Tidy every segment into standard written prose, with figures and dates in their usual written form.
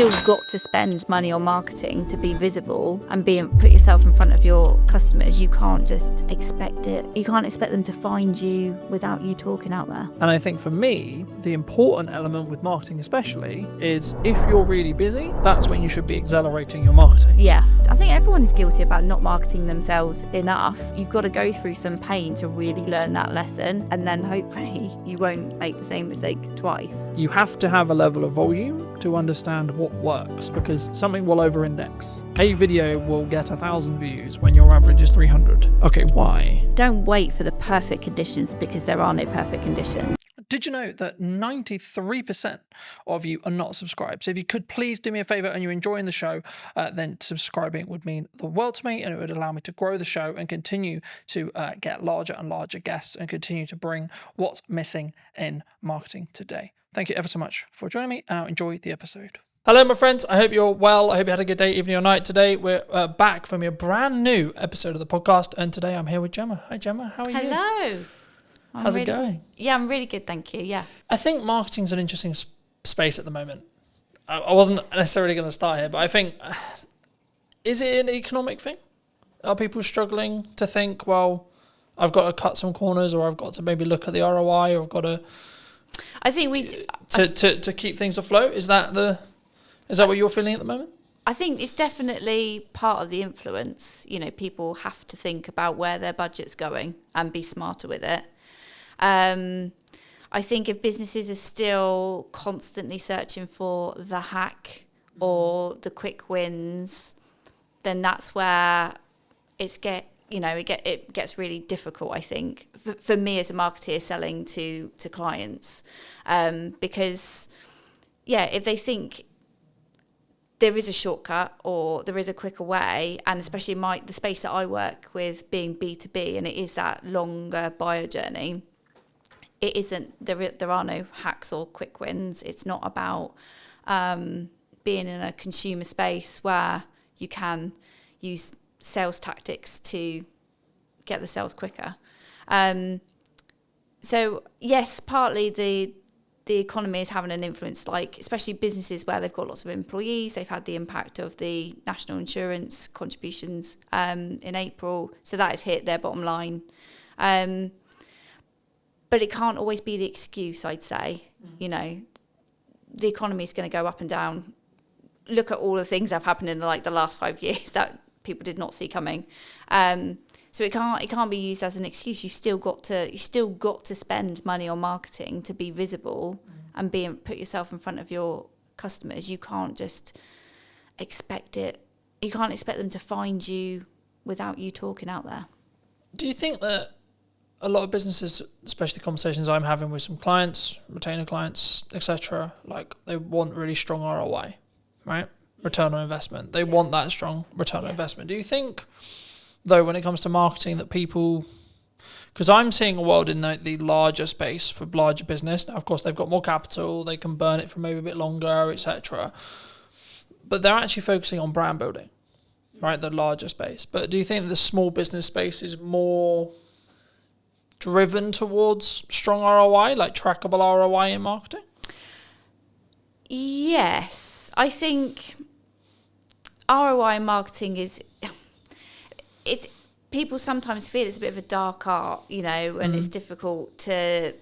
still got to spend money on marketing to be visible and put yourself in front of your customers. You can't just expect it. You can't expect them to find you without you talking out there. And I think for me, the important element with marketing especially is if you're really busy, that's when you should be accelerating your marketing. Yeah, I think everyone is guilty about not marketing themselves enough. You've got to go through some pain to really learn that lesson, and then hopefully you won't make the same mistake twice. You have to have a level of volume to understand what works, because something will over-index. A video will get 1,000 views when your average is 300. Okay, why? Don't wait for the perfect conditions, because there are no perfect conditions. Did you know that 93% of you are not subscribed? So if you could please do me a favor and you're enjoying the show, then subscribing would mean the world to me, and it would allow me to grow the show and continue to get larger and larger guests and continue to bring what's missing in marketing today. Thank you ever so much for joining me, and I'll enjoy the episode. Hello, my friends. I hope you're well. I hope you had a good day, evening or night. Today, we're back from a brand new episode of the podcast, and today I'm here with Gemma. Hi, Gemma. How are you? Hello. How's it going? Yeah, I'm really good, thank you. Yeah. I think marketing's an interesting space at the moment. I wasn't necessarily going to start here, but I think, is it an economic thing? Are people struggling to think, well, I've got to cut some corners, or I've got to maybe look at the ROI, or I've got to... I think we... To keep things afloat? Is that what you're feeling at the moment? I think it's definitely part of the influence. You know, people have to think about where their budget's going and be smarter with it. I think if businesses are still constantly searching for the hack or the quick wins, then that's where it gets really difficult, I think, for me as a marketer selling to clients. Because, yeah, if they think there is a shortcut or there is a quicker way, and especially the space that I work with being B2B, and it is that longer buyer journey, it isn't, there are no hacks or quick wins. It's not about being in a consumer space where you can use sales tactics to get the sales quicker. So yes, partly the economy is having an influence, like especially businesses where they've got lots of employees. They've had the impact of the national insurance contributions in April, so that has hit their bottom line. But it can't always be the excuse, I'd say. You know, the economy is going to go up and down. Look at all the things that have happened in the last 5 years that people did not see coming. So it can't be used as an excuse. You've still got to spend money on marketing to be visible and put yourself in front of your customers. You can't just expect it. You can't expect them to find you without you talking out there. Do you think that a lot of businesses, especially the conversations I'm having with some clients, retainer clients, etc., like they want really strong ROI, right? Return on investment. They want that strong return on investment. Do you think, though, when it comes to marketing, that people... Because I'm seeing a world in the larger space for larger business. Now, of course, they've got more capital. They can burn it for maybe a bit longer, etc. But they're actually focusing on brand building, right? The larger space. But do you think the small business space is more driven towards strong ROI, like trackable ROI in marketing? Yes. I think ROI marketing it's people sometimes feel it's a bit of a dark art, you know, and it's difficult to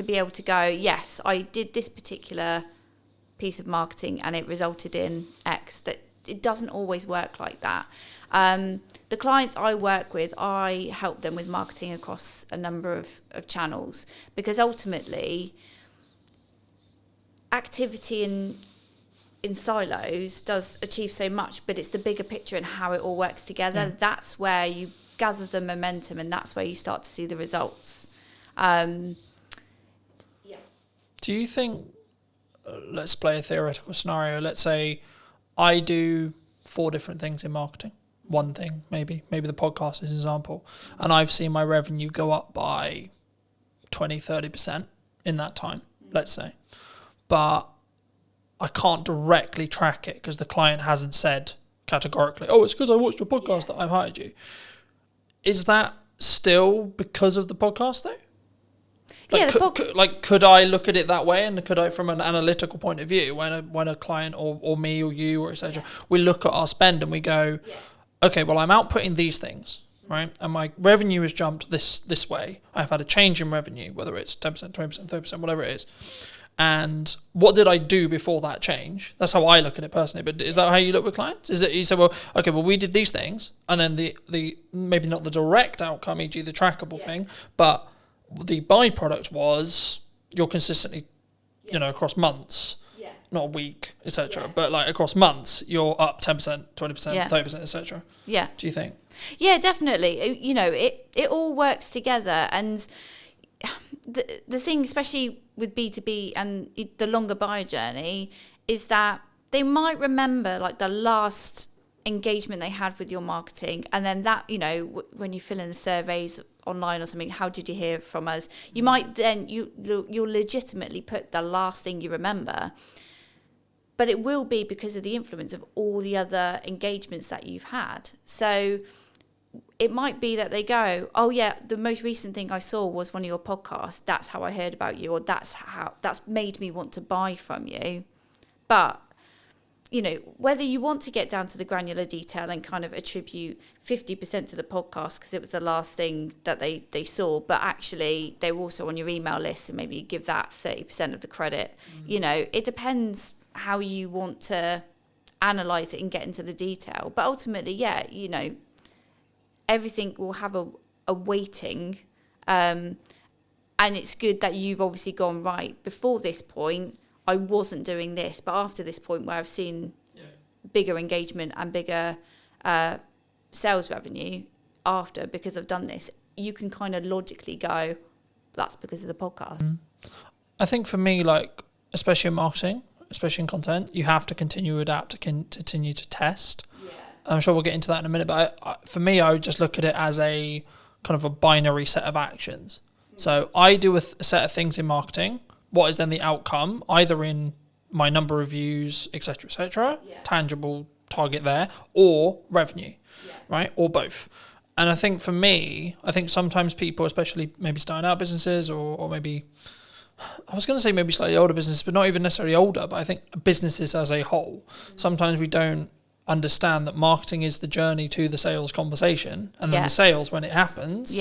be able to go, yes, I did this particular piece of marketing and it resulted in X. That it doesn't always work like that. The clients I work with, I help them with marketing across a number of channels, because ultimately activity in silos does achieve so much, but it's the bigger picture and how it all works together. Yeah. That's where you gather the momentum, and that's where you start to see the results. Do you think, let's play a theoretical scenario, let's say I do 4 different things in marketing, one thing maybe the podcast is an example, and I've seen my revenue go up by 20-30% in that time, let's say, but I can't directly track it because the client hasn't said categorically, oh, it's because I watched your podcast that I've hired you. Is that still because of the podcast though? Like, could I look at it that way, and could I, from an analytical point of view, when a client or me or you or etc., we look at our spend and we go, okay, well, I'm outputting these things, right, and my revenue has jumped this way. I've had a change in revenue, whether it's 10%, 20%, 30%, whatever it is. And what did I do before that change? That's how I look at it personally. But is that how you look with clients? Is it you say, well, okay, well, we did these things, and then the maybe not the direct outcome, e.g. the trackable thing, but the byproduct was you're consistently, across months, not a week, etc. But like across months, you're up 10%, 20%, 30%, etc. Yeah. Do you think? Yeah, definitely. It all works together, and the thing, especially with B2B and the longer buyer journey, is that they might remember like the last engagement they had with your marketing, and then that, when you fill in the surveys online or something, how did you hear from us? You might then, you'll legitimately put the last thing you remember, but it will be because of the influence of all the other engagements that you've had. So it might be that they go, oh yeah, the most recent thing I saw was one of your podcasts. That's how I heard about you, or that's made me want to buy from you. But, whether you want to get down to the granular detail and kind of attribute 50% to the podcast because it was the last thing that they saw, but actually they were also on your email list, and maybe you give that 30% of the credit. It depends how you want to analyze it and get into the detail. But ultimately, everything will have a weighting, and it's good that you've obviously gone, right, before this point I wasn't doing this, but after this point where I've seen bigger engagement and bigger sales revenue after, because I've done this, you can kind of logically go, that's because of the podcast. I think for me, like, especially in marketing, especially in content, you have to continue to adapt, to continue to test. I'm sure we'll get into that in a minute, but for me, I would just look at it as a kind of a binary set of actions. So I do a set of things in marketing. What is then the outcome, either in my number of views, etc., tangible target there, or revenue, right, or both. And I think for me, sometimes people, especially maybe starting out businesses or maybe, I was going to say maybe slightly older businesses, but not even necessarily older, but I think businesses as a whole, sometimes we don't understand that marketing is the journey to the sales conversation, and then the sales, when it happens,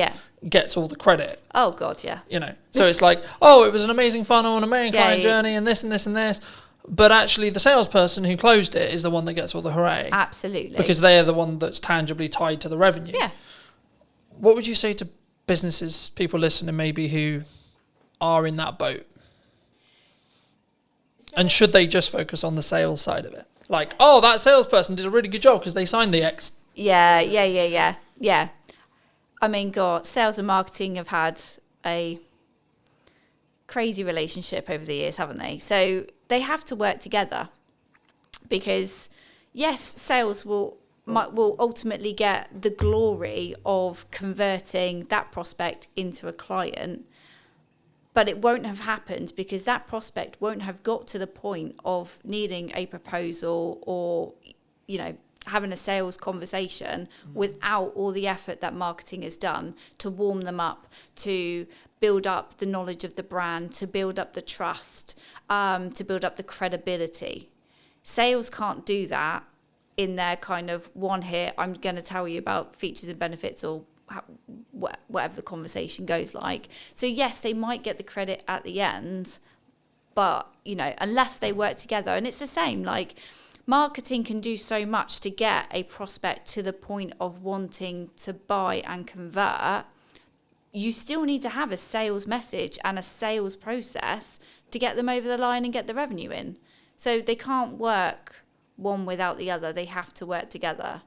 gets all the credit. Oh God, yeah. So it's like, oh, it was an amazing funnel and amazing client journey and this and this and this, but actually the salesperson who closed it is the one that gets all the hooray. Absolutely. Because they're the one that's tangibly tied to the revenue. Yeah. What would you say to businesses, people listening maybe who are in that boat? And should they just focus on the sales side of it? Like, oh, that salesperson did a really good job because they signed the X. Yeah. I mean, God, sales and marketing have had a crazy relationship over the years, haven't they? So they have to work together, because, yes, sales will ultimately get the glory of converting that prospect into a client, but it won't have happened because that prospect won't have got to the point of needing a proposal or, having a sales conversation without all the effort that marketing has done to warm them up, to build up the knowledge of the brand, to build up the trust, to build up the credibility. Sales can't do that in their kind of one hit, I'm going to tell you about features and benefits, or whatever the conversation goes like. So yes, they might get the credit at the end, but unless they work together, and it's the same, like marketing can do so much to get a prospect to the point of wanting to buy and convert. You still need to have a sales message and a sales process to get them over the line and get the revenue in. So they can't work one without the other. They have to work together.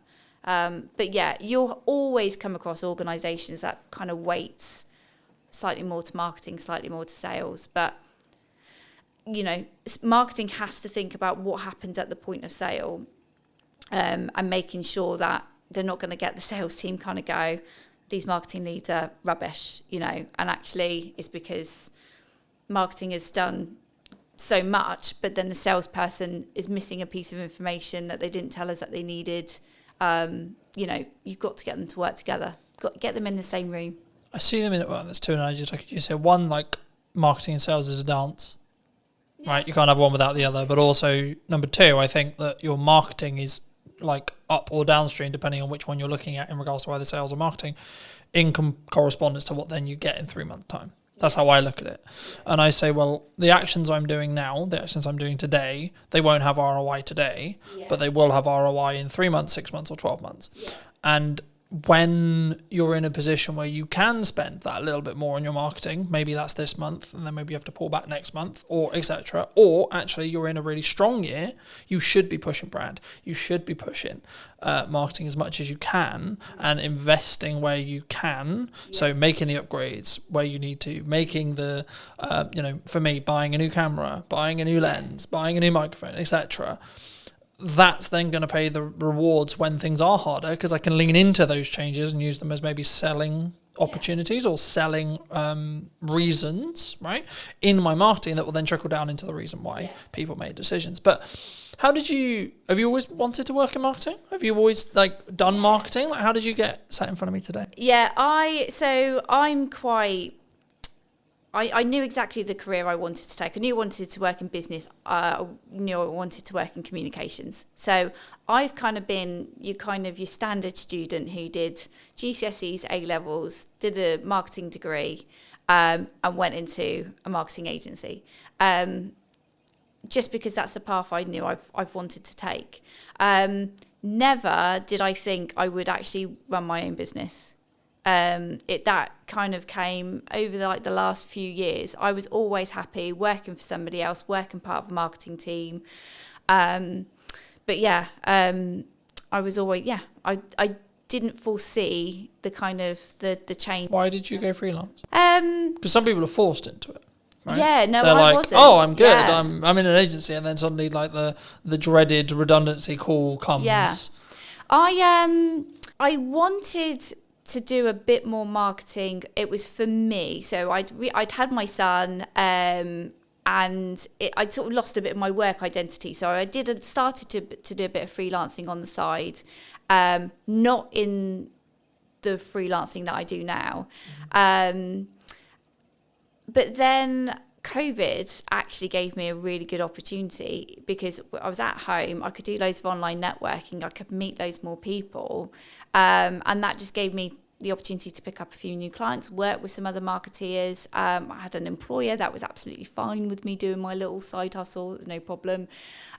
But yeah, you'll always come across organisations that kind of weights slightly more to marketing, slightly more to sales. But, marketing has to think about what happens at the point of sale, and making sure that they're not going to get the sales team kind of go, these marketing leads are rubbish, and actually it's because marketing has done so much, but then the salesperson is missing a piece of information that they didn't tell us that they needed. You've got to get them to work together. Got to get them in the same room. I see them in it. Well, there's two analogies I could use here. One, like marketing and sales is a dance, right? You can't have one without the other. But also, number two, I think that your marketing is like up or downstream, depending on which one you're looking at in regards to either sales or marketing, in correspondence to what then you get in 3 months' time. That's how I look at it. And I say, well, the actions I'm doing now, the actions I'm doing today, they won't have ROI today, but they will have ROI in 3 months, 6 months, or 12 months. Yeah. And when you're in a position where you can spend that little bit more on your marketing, maybe that's this month, and then maybe you have to pull back next month, or etc. Or actually you're in a really strong year, you should be pushing brand, you should be pushing marketing as much as you can, and investing where you can. So making the upgrades where you need to, making the, for me, buying a new camera, buying a new lens, buying a new microphone, etc. That's then going to pay the rewards when things are harder, because I can lean into those changes and use them as maybe selling opportunities or selling reasons, right, in my marketing that will then trickle down into the reason why people made decisions. But have you always wanted to work in marketing? Have you always done marketing? Like, how did you get sat in front of me today? Yeah, I knew exactly the career I wanted to take. I knew I wanted to work in business. I knew I wanted to work in communications. So I've kind of been your standard student who did GCSEs, A-levels, did a marketing degree, and went into a marketing agency. Just because that's the path I knew I've wanted to take. Never did I think I would actually run my own business. That kind of came over the last few years. I was always happy working for somebody else, working part of a marketing team. I was always, I didn't foresee the kind of the change. Why did you go freelance? Because some people are forced into it. Right? Yeah, no, they're I wasn't. Oh, I'm good. Yeah. I'm in an agency, and then suddenly the dreaded redundancy call comes. Yeah, I wanted to do a bit more marketing. It was for me. So I'd had my son, and I'd sort of lost a bit of my work identity. So I started to do a bit of freelancing on the side, not in the freelancing that I do now. But then COVID actually gave me a really good opportunity, because I was at home. I could do loads of online networking. I could meet loads more people. And that just gave me the opportunity to pick up a few new clients, work with some other marketeers. I had an employer that was absolutely fine with me doing my little side hustle, no problem.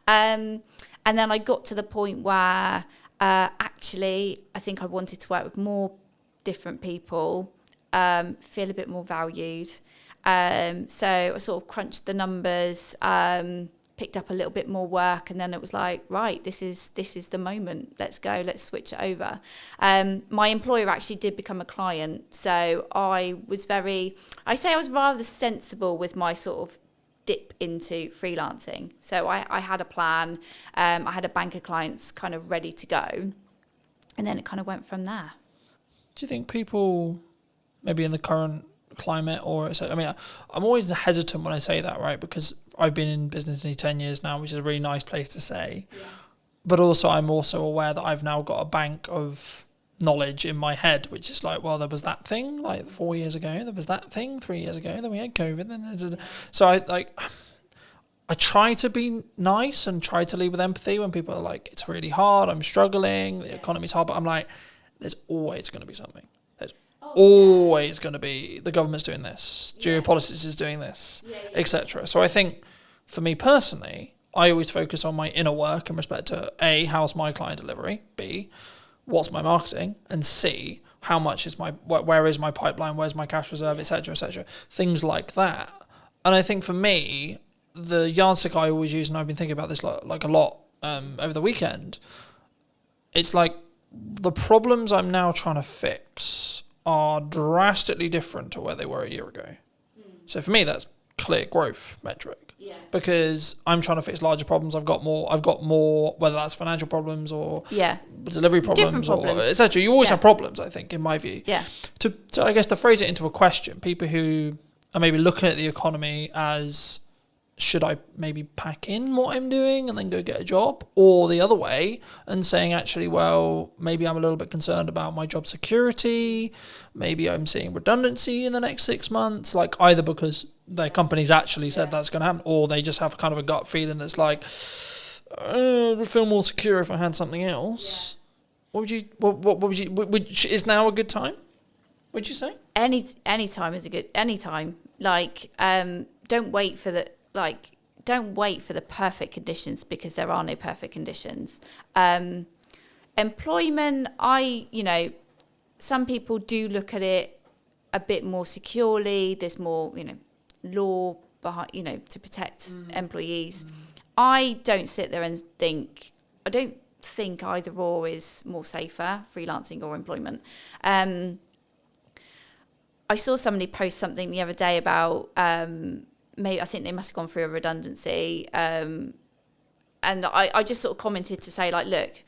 And then I got to the point where actually I think I wanted to work with more different people, feel a bit more valued. So I sort of crunched the numbers, picked up a little bit more work, and then it was like, right, this is the moment. Let's go. Let's switch it over. My employer actually did become a client, so I was rather sensible with my sort of dip into freelancing. So I had a plan. I had a bank of clients kind of ready to go, and then it kind of went from there. Do you think people, maybe in the current climate, I'm always hesitant when I say that, right? Because I've been in business nearly 10 years now, which is a really nice place to say. Yeah. But also, I'm also aware that I've now got a bank of knowledge in my head, which is like, well, there was that thing 4 years ago, there was that thing 3 years ago, then we had COVID, so I try to be nice and try to lead with empathy when people are like, it's really hard, I'm struggling, the economy's hard, but I'm like, there's always going to be something. Always going to be, the government's doing this, geopolitics is doing this, etc. So I think for me personally, I always focus on my inner work in respect to A, how's my client delivery, B, what's my marketing, and C, how much is where is my pipeline, where's my cash reserve, etc., things like that. And I think for me, the yardstick I always use, and I've been thinking about this like a lot over the weekend, it's like the problems I'm now trying to fix are drastically different to where they were a year ago. So for me, that's clear growth metric. Yeah. Because I'm trying to fix larger problems. I've got more, whether that's financial problems or delivery problems or etc. You always have problems, I think, in my view. Yeah. To I guess to phrase it into a question, people who are maybe looking at the economy as, should I maybe pack in what I'm doing and then go get a job? Or the other way, and saying, actually, well, maybe I'm a little bit concerned about my job security. Maybe I'm seeing redundancy in the next 6 months, either because their company's actually said that's going to happen, or they just have kind of a gut feeling that's like, I would feel more secure if I had something else. What would you, is now a good time, would you say? Any time is a good, any time. Like, don't wait for the perfect conditions, because there are no perfect conditions. Employment, some people do look at it a bit more securely. There's more, law behind, to protect employees. I don't sit there and think, I don't think either or is more safer, freelancing or employment. I saw somebody post something the other day about, maybe I think they must have gone through a redundancy. And I just sort of commented to say, like, look,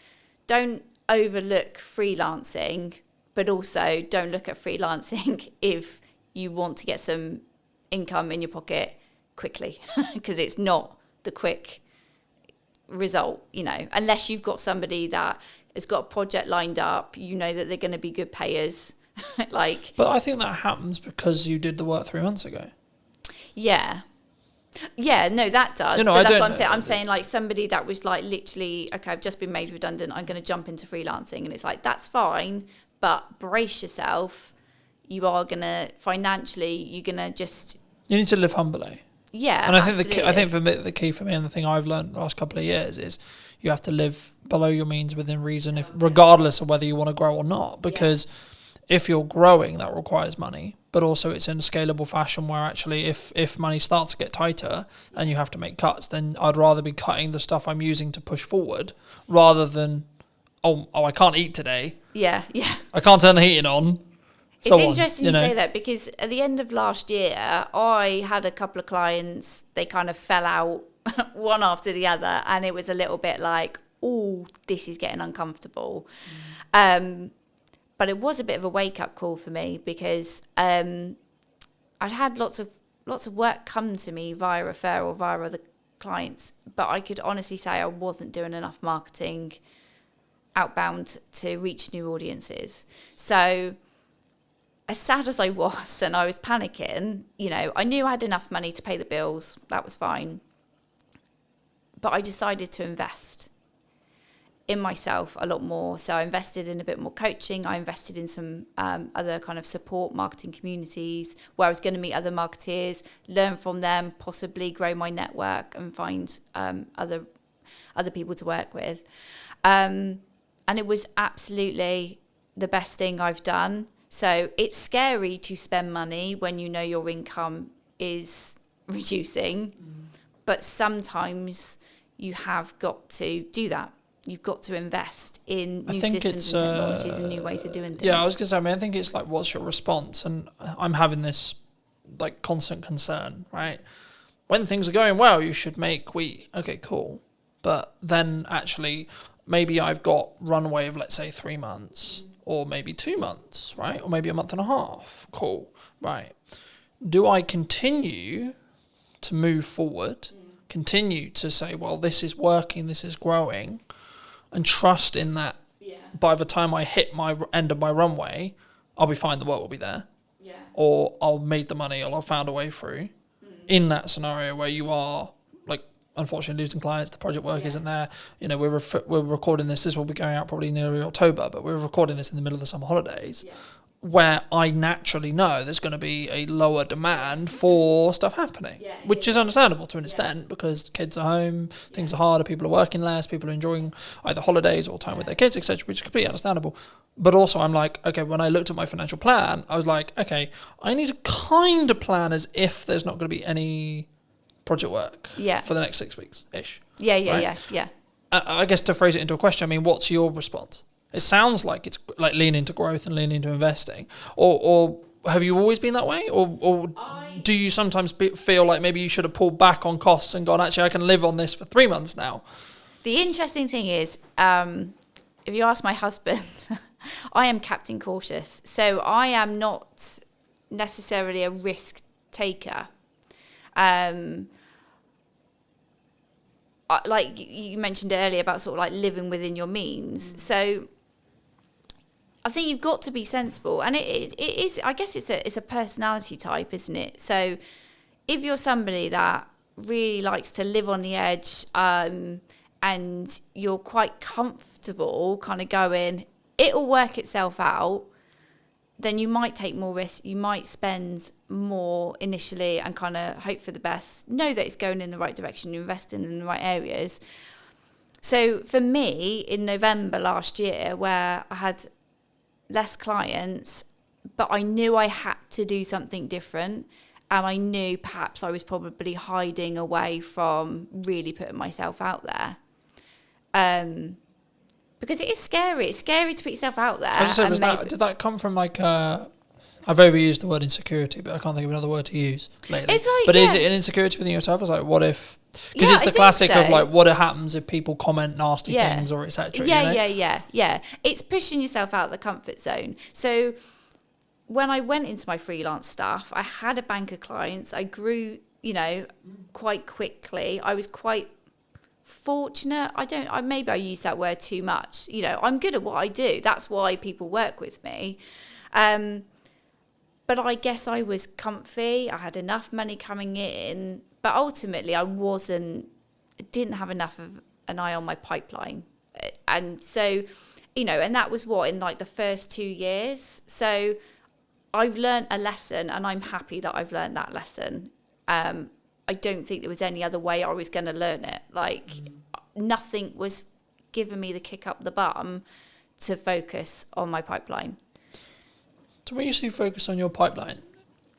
don't overlook freelancing, but also don't look at freelancing if you want to get some income in your pocket quickly, because it's not the quick result, unless you've got somebody that has got a project lined up, that they're going to be good payers. But I think that happens because you did the work 3 months ago. Yeah, no, that does. But that's what I'm saying. I'm saying, like, somebody that was like literally, okay, I've just been made redundant, I'm going to jump into freelancing, and it's like, that's fine, but brace yourself. You are going to financially, you're going to just, you need to live humbly. Yeah, and I think for me, the key for me, and the thing I've learned the last couple of years, is you have to live below your means within reason, regardless of whether you want to grow or not. Because if you're growing, that requires money, but also it's in a scalable fashion where actually if money starts to get tighter and you have to make cuts, then I'd rather be cutting the stuff I'm using to push forward rather than, I can't eat today. Yeah. I can't turn the heating on. It's interesting you say that, because at the end of last year, I had a couple of clients, they kind of fell out one after the other, and it was a little bit like, oh, this is getting uncomfortable. But it was a bit of a wake-up call for me, because I'd had lots of work come to me via referral, via other clients, but I could honestly say I wasn't doing enough marketing outbound to reach new audiences. So as sad as I was, and I was panicking, I knew I had enough money to pay the bills. That was fine. But I decided to invest in myself a lot more. So I invested in a bit more coaching. I invested in some other kind of support marketing communities where I was going to meet other marketeers, learn from them, possibly grow my network and find other people to work with. And it was absolutely the best thing I've done. So it's scary to spend money when you know your income is reducing, but sometimes you have got to do that. You've got to invest in new systems and technologies and new ways of doing things. Yeah, I was going to say, I think it's like, what's your response? And I'm having this like constant concern, right? When things are going well, you should make wheat. Okay, cool. But then actually, maybe I've got runway of, let's say, 3 months. Or maybe 2 months, right? Or maybe a month and a half. Cool, right. Do I continue to move forward, continue to say, well, this is working, this is growing, and trust in that by the time I hit my end of my runway, I'll be fine, the work will be there. Yeah. Or I'll make the money, or I'll found a way through. In that scenario where you are, unfortunately, losing clients, the project work isn't there. We're recording this. This will be going out probably nearly October, but we're recording this in the middle of the summer holidays, where I naturally know there's going to be a lower demand for stuff happening, which is understandable to an extent, because kids are home, things are harder, people are working less, people are enjoying either holidays or time with their kids, etc., which is completely understandable. But also I'm like, okay, when I looked at my financial plan, I was like, okay, I need to kind of plan as if there's not going to be any project work for the next 6 weeks-ish. Yeah. I guess to phrase it into a question, what's your response? It sounds like it's like lean into growth and lean into investing. Or have you always been that way? Or do you sometimes feel like maybe you should have pulled back on costs and gone, actually, I can live on this for 3 months now? The interesting thing is, if you ask my husband, I am captain cautious. So I am not necessarily a risk taker. Like you mentioned earlier about sort of like living within your means. So I think you've got to be sensible, and it is. I guess it's a personality type, isn't it? So if you're somebody that really likes to live on the edge, and you're quite comfortable kind of going, it'll work itself out, then you might take more risks. You might spend more initially and kind of hope for the best. Know that it's going in the right direction. You're investing in the right areas. So for me, in November last year, where I had less clients, but I knew I had to do something different, and I knew perhaps I was probably hiding away from really putting myself out there. Because it is scary. It's scary to put yourself out there. I was going to say, did that come from like, I've overused the word insecurity, but I can't think of another word to use lately. It's like, but is it an insecurity within yourself? It's like, what if, because it's the classic of like, what happens if people comment nasty things or etc. Yeah. It's pushing yourself out of the comfort zone. So when I went into my freelance stuff, I had a bank of clients. I grew, quite quickly. I was quite fortunate. Maybe I use that word too much. I'm good at what I do. That's why people work with me. But I guess I was comfy. I had enough money coming in, but ultimately I didn't have enough of an eye on my pipeline. And so, and that was in like the first 2 years. So I've learned a lesson, and I'm happy that I've learned that lesson. I don't think there was any other way I was going to learn it. Like, nothing was giving me the kick up the bum to focus on my pipeline. So when you say focus on your pipeline,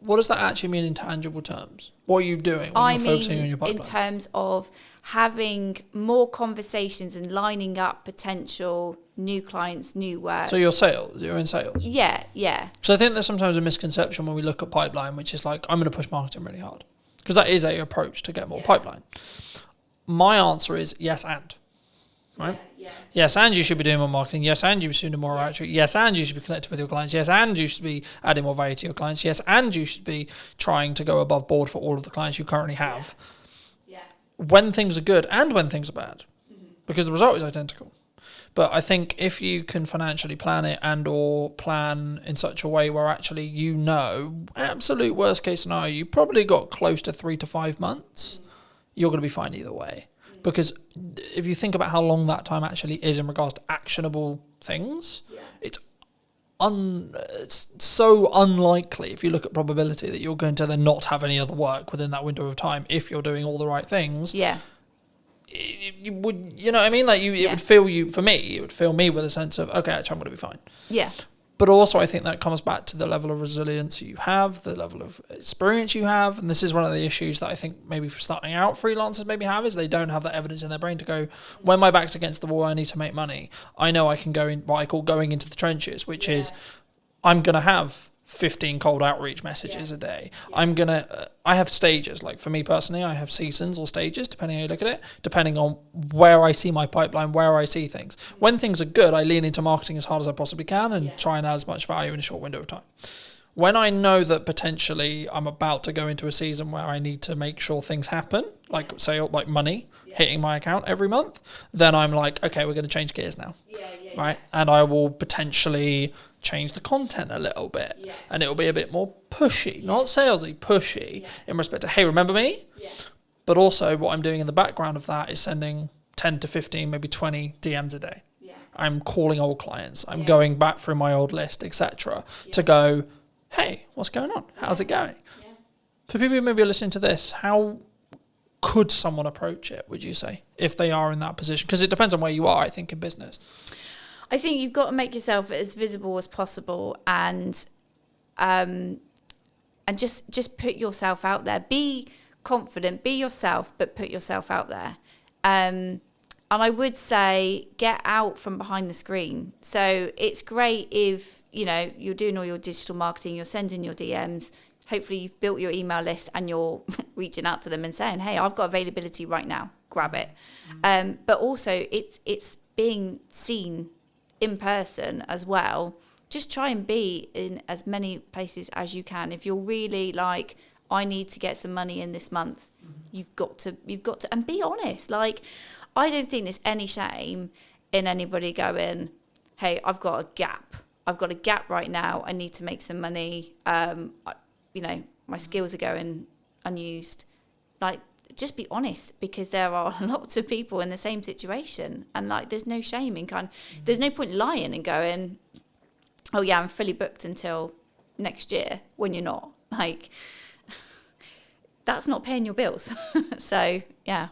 what does that actually mean in tangible terms? What are you doing when you're focusing on your pipeline? In terms of having more conversations and lining up potential new clients, new work. So you're in sales? Yeah. So I think there's sometimes a misconception when we look at pipeline, which is like, I'm going to push marketing really hard. Because that is a approach to get more pipeline. My answer is yes and. Right? Yeah. Yes, and you should be doing more marketing. Yes, and you should be doing more outreach. Yes, and you should be connected with your clients. Yes, and you should be adding more value to your clients. Yes, and you should be trying to go above board for all of the clients you currently have. Yeah. When things are good and when things are bad. Mm-hmm. Because the result is identical. But I think if you can financially plan it and or plan in such a way where actually absolute worst case scenario, you probably got close to 3 to 5 months, you're going to be fine either way. Because if you think about how long that time actually is in regards to actionable things, it's so unlikely, if you look at probability, that you're going to then not have any other work within that window of time if you're doing all the right things. Yeah. You would, what I mean? Like it would fill me with a sense of, okay, actually I'm going to be fine. Yeah. But also I think that comes back to the level of resilience you have, the level of experience you have. And this is one of the issues that I think maybe for starting out freelancers maybe have, is they don't have that evidence in their brain to go, when my back's against the wall, I need to make money. I know I can go in what I call going into the trenches, which is I'm going to have 15 cold outreach messages a day. I have stages. Like for me personally, I have seasons or stages, depending how you look at it, depending on where I see my pipeline, where I see things. When things are good, I lean into marketing as hard as I possibly can and try and add as much value in a short window of time. When I know that potentially I'm about to go into a season where I need to make sure things happen, like say like money hitting my account every month, then I'm like, okay, we're going to change gears now. Right? And I will potentially change the content a little bit, and it will be a bit more pushy, not salesy, pushy in respect to, hey, remember me? But also what I'm doing in the background of that is sending 10 to 15, maybe 20 DMs a day. I'm calling old clients. I'm going back through my old list, etc. to go, hey, what's going on? How's it going? For people who maybe are listening to this, how could someone approach it, would you say, if they are in that position? Because it depends on where you are, I think, in business. I think you've got to make yourself as visible as possible, and just put yourself out there. Be confident, be yourself, but put yourself out there. And I would say get out from behind the screen. So it's great if, you're doing all your digital marketing, you're sending your DMs. Hopefully you've built your email list and you're reaching out to them and saying, hey, I've got availability right now, grab it. But also it's being seen in person as well. Just try and be in as many places as you can. If you're really like, I need to get some money in this month, you've got to, and be honest. Like, I don't think there's any shame in anybody going, hey, I've got a gap right now. I need to make some money. My skills are going unused. Like, just be honest, because there are lots of people in the same situation, and like there's no shame in there's no point lying and going, oh yeah, I'm fully booked until next year, when you're not. Like, that's not paying your bills. So yeah,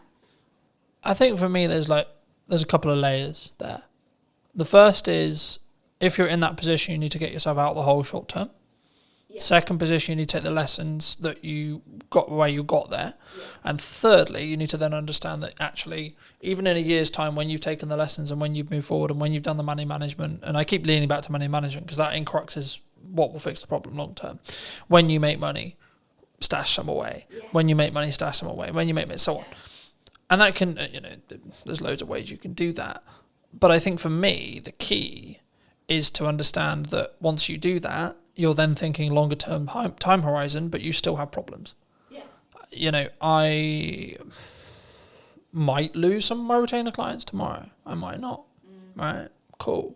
I think for me there's a couple of layers there. The first is, if you're in that position, you need to get yourself out of the hole short term. Yeah. Second position, you need to take the lessons that you got where you got there. Yeah. And thirdly, you need to then understand that actually, even in a year's time, when you've taken the lessons and when you've moved forward and when you've done the money management, and I keep leaning back to money management because that in crux is what will fix the problem long term. When you make money, stash some away. Yeah. When you make money, stash some away. When you make money, so on. And that can, there's loads of ways you can do that. But I think for me, the key is to understand that once you do that, you're then thinking longer term time horizon, but you still have problems. Yeah. I might lose some of my retainer clients tomorrow. I might not. Right? Cool.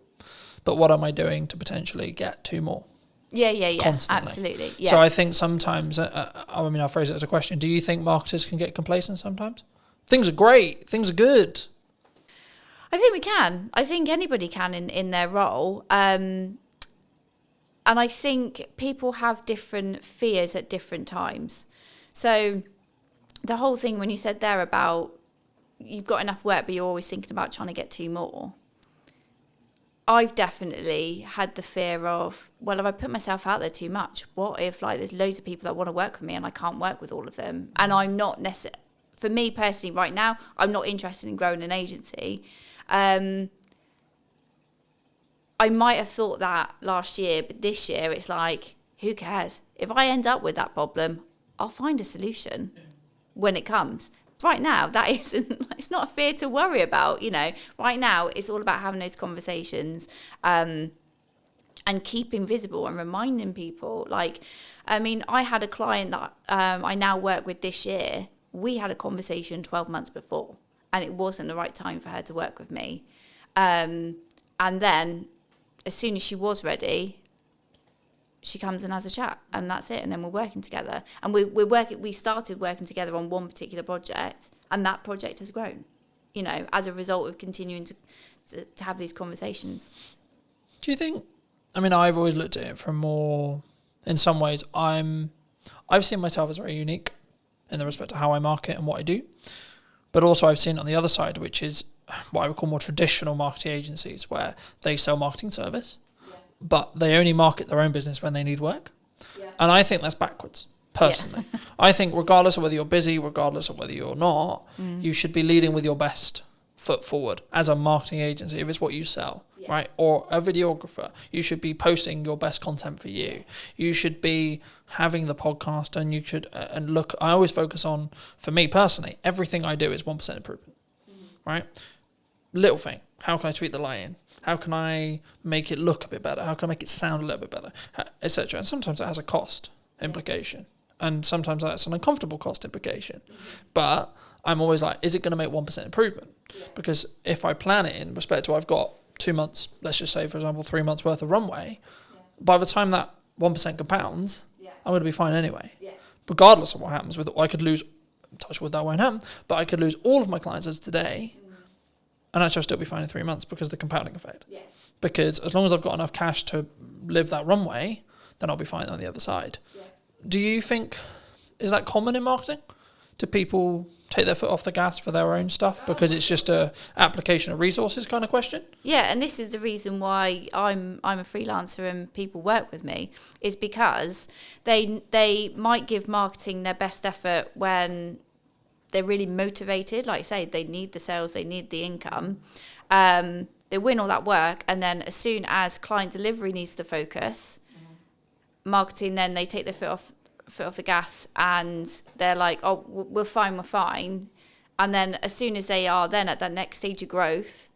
But what am I doing to potentially get 2 more? Yeah. Constantly. Absolutely. Yeah. So I think sometimes, I'll phrase it as a question. Do you think marketers can get complacent sometimes? Things are great. Things are good. I think we can. I think anybody can in their role. And I think people have different fears at different times. So the whole thing when you said there about you've got enough work, but you're always thinking about trying to get 2 more. I've definitely had the fear of, well, if I put myself out there too much, what if there's loads of people that want to work with me and I can't work with all of them? And I'm not necessarily, for me personally right now, I'm not interested in growing an agency. I might have thought that last year, but this year it's like, who cares? If I end up with that problem, I'll find a solution when it comes. Right now, that isn't, it's not a fear to worry about, Right now, it's all about having those conversations and keeping visible and reminding people. I had a client that I now work with this year. We had a conversation 12 months before, and it wasn't the right time for her to work with me. And then as soon as she was ready, she comes and has a chat, and that's it. And then we're working together, and we started working together on one particular project, and that project has grown, as a result of continuing to have these conversations. Do you think, I've always looked at it from more, in some ways, I've seen myself as very unique in the respect of how I market and what I do. But also I've seen it on the other side, which is what I would call more traditional marketing agencies, where they sell marketing service, but they only market their own business when they need work. Yeah. And I think that's backwards, personally. Yeah. I think regardless of whether you're busy, regardless of whether you're not, you should be leading with your best foot forward as a marketing agency, if it's what you sell, right? Or a videographer, you should be posting your best content for you. You should be having the podcast, and you should, and look, I always focus on, for me personally, everything I do is 1% improvement, right? Little thing, how can I tweak the lighting? How can I make it look a bit better? How can I make it sound a little bit better? Etc. And sometimes that has a cost implication. And sometimes that's an uncomfortable cost implication. But I'm always like, is it going to make 1% improvement? Yeah. Because if I plan it in respect to I've got 2 months, let's just say, for example, 3 months worth of runway, by the time that 1% compounds, I'm going to be fine anyway. Yeah. Regardless of what happens with it. I could lose, touch wood, that won't happen, but I could lose all of my clients as today, and actually I'll still be fine in 3 months because of the compounding effect. Yeah. Because as long as I've got enough cash to live that runway, then I'll be fine on the other side. Yeah. Do you think, is that common in marketing? Do people take their foot off the gas for their own stuff because it's just a application of resources kind of question? Yeah, and this is the reason why I'm a freelancer and people work with me, is because they might give marketing their best effort when they're really motivated. Like I say, they need the sales, they need the income. They win all that work, and then as soon as client delivery needs to focus, marketing, then they take their foot off the gas, and they're like, oh, we're fine. And then as soon as they are then at that next stage of growth,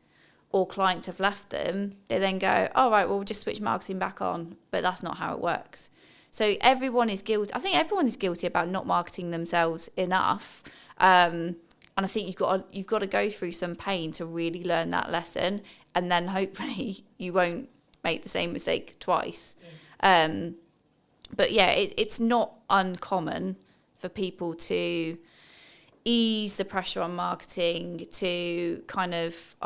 or clients have left them, they then go, all right, well, we'll just switch marketing back on. But that's not how it works. So everyone is guilty. I think everyone is guilty about not marketing themselves enough. And I think you've got to go through some pain to really learn that lesson, and then hopefully you won't make the same mistake twice. But yeah, it's not uncommon for people to ease the pressure on marketing, to kind of,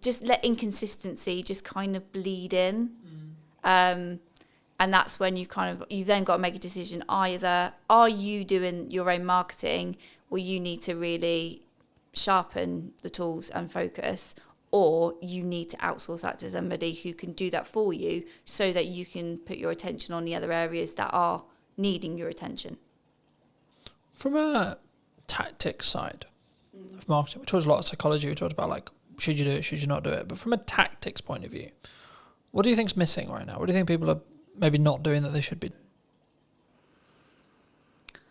just let inconsistency just kind of bleed in. And that's when you then got to make a decision. Either are you doing your own marketing, or you need to really sharpen the tools and focus, or you need to outsource that to somebody who can do that for you so that you can put your attention on the other areas that are needing your attention. From a tactics side of marketing, we talked a lot of psychology, we talked about like, should you do it, should you not do it? But from a tactics point of view, what do you think's missing right now? What do you think people are maybe not doing that they should be?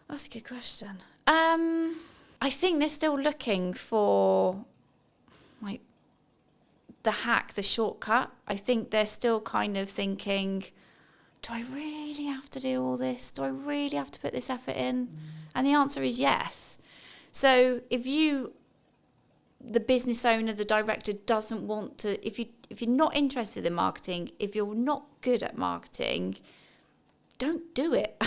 That's a good question. I think they're still looking for like the hack, the shortcut. I think they're still kind of thinking, do I really have to do all this? Do I really have to put this effort in? And the answer is yes. So if the business owner, the director doesn't want to, if you're not interested in marketing, if you're not good at marketing, don't do it.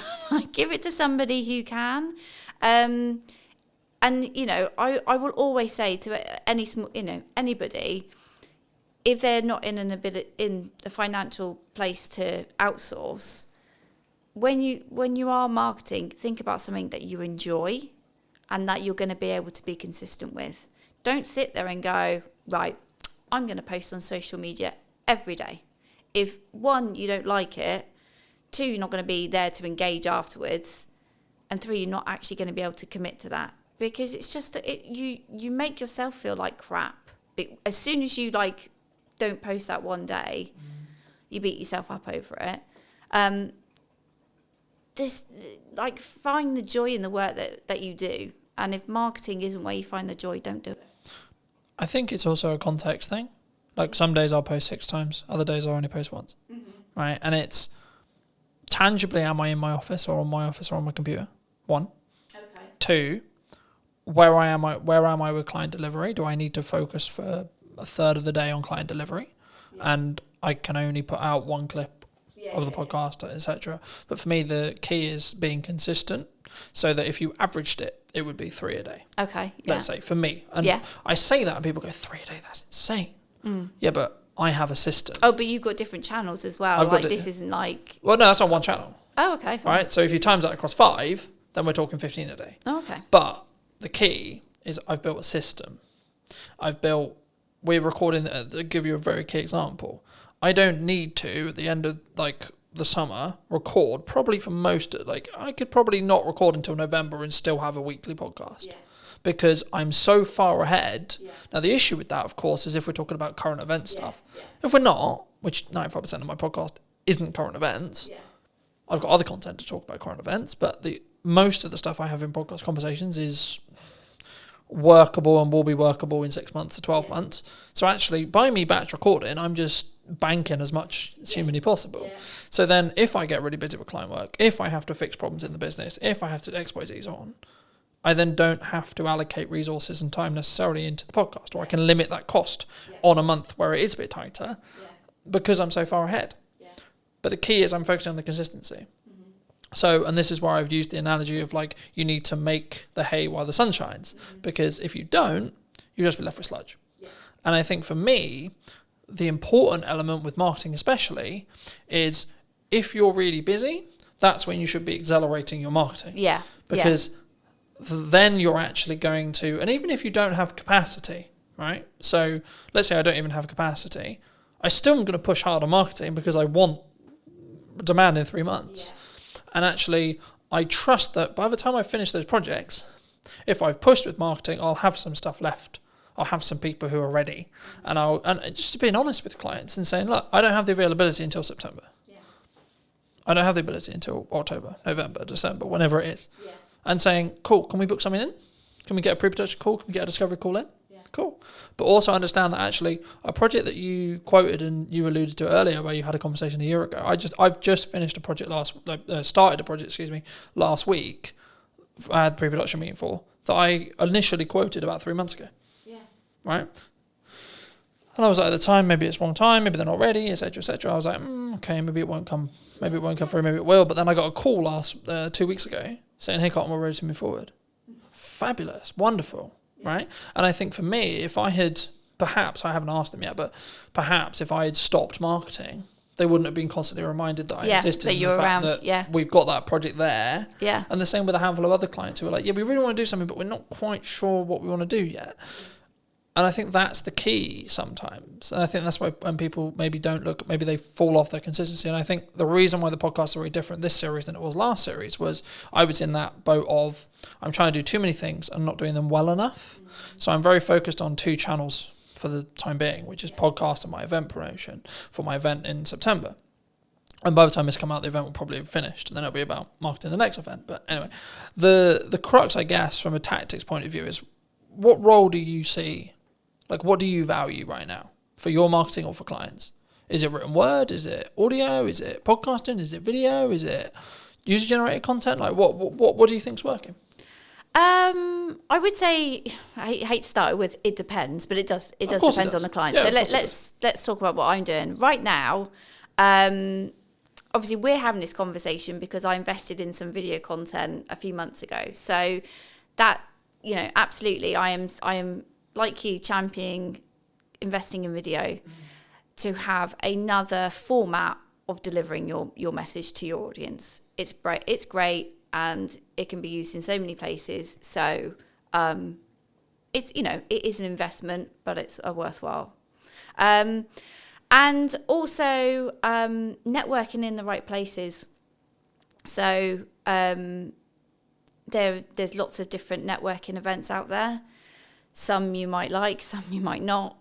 Give it to somebody who can. And I will always say to anybody, if they're not in a financial place to outsource, when you are marketing, think about something that you enjoy and that you're going to be able to be consistent with. Don't sit there and go, right, I'm going to post on social media every day. If one, you don't like it, two, you're not going to be there to engage afterwards, and three, you're not actually going to be able to commit to that, because it's just that you make yourself feel like crap. As soon as you don't post that one day, you beat yourself up over it. Find the joy in the work that you do, and if marketing isn't where you find the joy, don't do it. I think it's also a context thing. Like some days I'll post 6 times, other days I'll only post once, right? And it's tangibly, am I in my office or on my office or on my computer? 1. Okay. 2, where am I with client delivery? Do I need to focus for a third of the day on client delivery? Yeah. And I can only put out 1 clip of the podcast, etc. But for me, the key is being consistent, so that if you averaged it, it would be 3 a day. Okay. Let's say for me. And I say that and people go, 3 a day, that's insane. Yeah, but I have a system. Oh, but you've got different channels as well. This isn't like... Well, no, that's on one channel. Oh, okay. Fine. Right, so if you times that across 5, then we're talking 15 a day. Oh, okay. But the key is I've built a system. We're recording, to give you a very key example, I don't need to, at the end of the summer, record probably for most, I could probably not record until November and still have a weekly podcast. Yeah. Because I'm so far ahead. Yeah. Now, the issue with that, of course, is if we're talking about current event stuff. Yeah. If we're not, which 95% of my podcast isn't current events, I've got other content to talk about current events, but most of the stuff I have in podcast conversations is workable and will be workable in 6 months to 12 months. So actually, by me batch recording, I'm just banking as much as humanly possible. Yeah. So then if I get really busy with client work, if I have to fix problems in the business, if I have to expose these on, I then don't have to allocate resources and time necessarily into the podcast, or I can limit that cost on a month where it is a bit tighter because I'm so far ahead. Yeah. But the key is I'm focusing on the consistency. So, and this is where I've used the analogy of you need to make the hay while the sun shines, because if you don't, you'll just be left with sludge. Yeah. And I think for me, the important element with marketing especially is if you're really busy, that's when you should be accelerating your marketing. Yeah. Because then you're actually going to, and even if you don't have capacity, right? So let's say I don't even have capacity, I still am going to push hard on marketing because I want demand in 3 months. Yeah. And actually, I trust that by the time I finish those projects, if I've pushed with marketing, I'll have some stuff left. I'll have some people who are ready. And just being honest with clients and saying, look, I don't have the availability until September. Yeah. I don't have the ability until October, November, December, whenever it is. Yeah. And saying, cool, can we book something in? Can we get a pre-production call? Can we get a discovery call in? Yeah. Cool. But also understand that actually a project that you quoted and you alluded to earlier where you had a conversation a year ago, I've just finished a project started a project, last week. I had a pre-production meeting for that I initially quoted about 3 months ago. Yeah. Right? And I was like, at the time, maybe it's wrong time, maybe they're not ready, etc., etc. I was like, okay, maybe it won't come through, maybe it will. But then I got a call 2 weeks ago saying, hey, Cotton, we're ready to move forward. Fabulous, wonderful, right? And I think for me, if I had, perhaps, I haven't asked them yet, but perhaps if I had stopped marketing, they wouldn't have been constantly reminded that I existed. That you're around, that we've got that project there. Yeah. And the same with a handful of other clients who are like, yeah, we really want to do something, but we're not quite sure what we want to do yet. And I think that's the key sometimes. And I think that's why when people maybe don't look, maybe they fall off their consistency. And I think the reason why the podcasts are very different this series than it was last series was I was in that boat of I'm trying to do too many things and not doing them well enough. So I'm very focused on 2 channels for the time being, which is podcast and my event promotion for my event in September. And by the time this come out, the event will probably have finished, and then it'll be about marketing the next event. But anyway, the crux, I guess, from a tactics point of view is what role do you see? Like, what do you value right now for your marketing or for clients? Is it written word? Is it audio? Is it podcasting? Is it video? Is it user-generated content? Like, what do you think's working? I would say I hate to start with it depends, but it does depend on the client. Yeah, so let's talk about what I'm doing right now. Obviously, we're having this conversation because I invested in some video content a few months ago. So that, absolutely, I am like you championing investing in video to have another format of delivering your message to your audience. It's great. And it can be used in so many places. So it's, it is an investment, but it's a worthwhile. And also networking in the right places. So there's lots of different networking events out there. Some you might like, some you might not.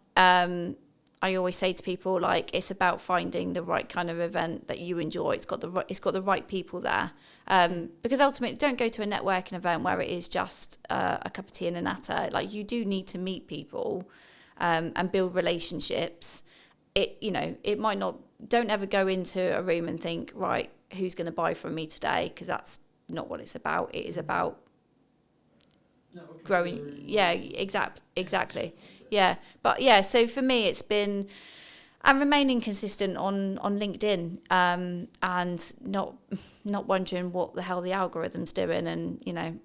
I always say to people, like, it's about finding the right kind of event that you enjoy. It's got the right people there. Because ultimately, don't go to a networking event where it is just a cup of tea and a natter. Like, you do need to meet people and build relationships. It might not. Don't ever go into a room and think, right, who's going to buy from me today? Because that's not what it's about. It is about growing. Yeah, exactly. Yeah, but so for me, it's been and remaining consistent on LinkedIn and not wondering what the hell the algorithm's doing, and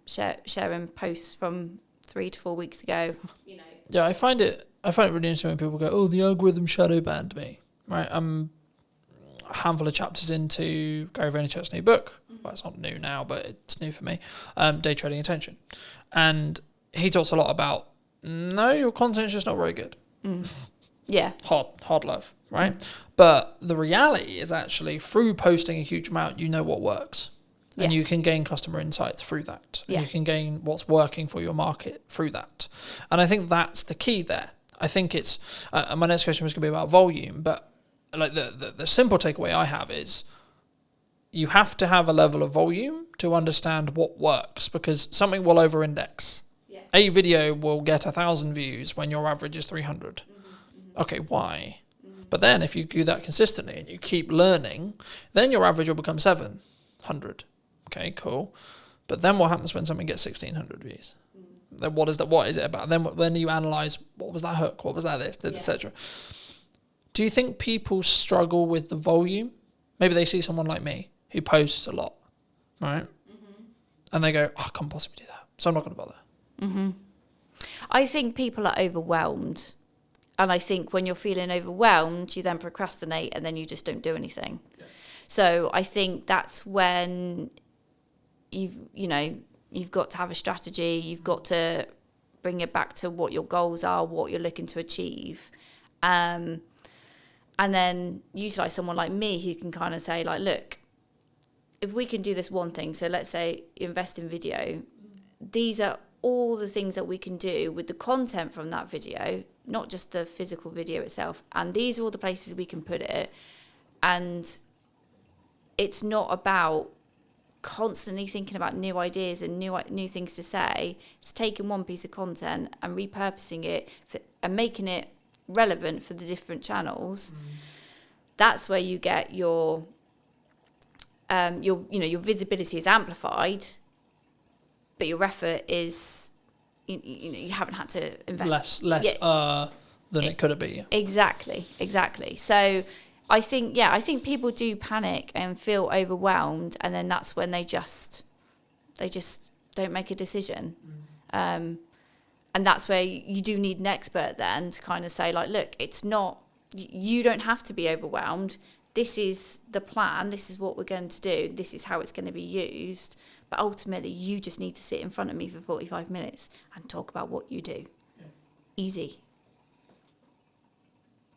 sharing posts from 3 to 4 weeks ago. Yeah, I find it really interesting when people go, "Oh, the algorithm shadow banned me." Right, I'm a handful of chapters into Gary Vaynerchuk's new book. Well, it's not new now, but it's new for me. Day Trading Attention, and he talks a lot about. No, your content's just not very good. Yeah. Hard love, right? But the reality is actually through posting a huge amount, you know what works. And you can gain customer insights through that. And you can gain what's working for your market through that. And I think that's the key there. I think it's, my next question was going to be about volume, but like the simple takeaway I have is you have to have a level of volume to understand what works, because something will over-index. A video will get 1,000 views when your average is 300. Okay, why? But then if you do that consistently and you keep learning, then your average will become 700. Okay, cool. But then what happens when something gets 1,600 views? Then what is it about? Then when you analyse, what was that hook? What was that this, etc. Do you think people struggle with the volume? Maybe they see someone like me who posts a lot, right? And they go, I can't possibly do that, so I'm not going to bother. I think people are overwhelmed, and I think when you're feeling overwhelmed, you then procrastinate and then you just don't do anything. So I think that's when you've got to have a strategy. You've got to bring it back to what your goals are, what you're looking to achieve, and then utilize someone like me who can kind of say, like, look, if we can do this one thing, so let's say invest in video, these are all the things that we can do with the content from that video, not just the physical video itself. And these are all the places we can put it. And it's not about constantly thinking about new ideas and new things to say. It's taking one piece of content and repurposing it and making it relevant for the different channels. That's where you get your visibility is amplified, but your effort is, you haven't had to invest less than it could have been. Exactly. So I think people do panic and feel overwhelmed, and then that's when they just don't make a decision. And that's where you do need an expert then to kind of say, like, look, it's not, you don't have to be overwhelmed. This is the plan. This is what we're going to do. This is how it's going to be used. But ultimately, you just need to sit in front of me for 45 minutes and talk about what you do. Yeah. Easy.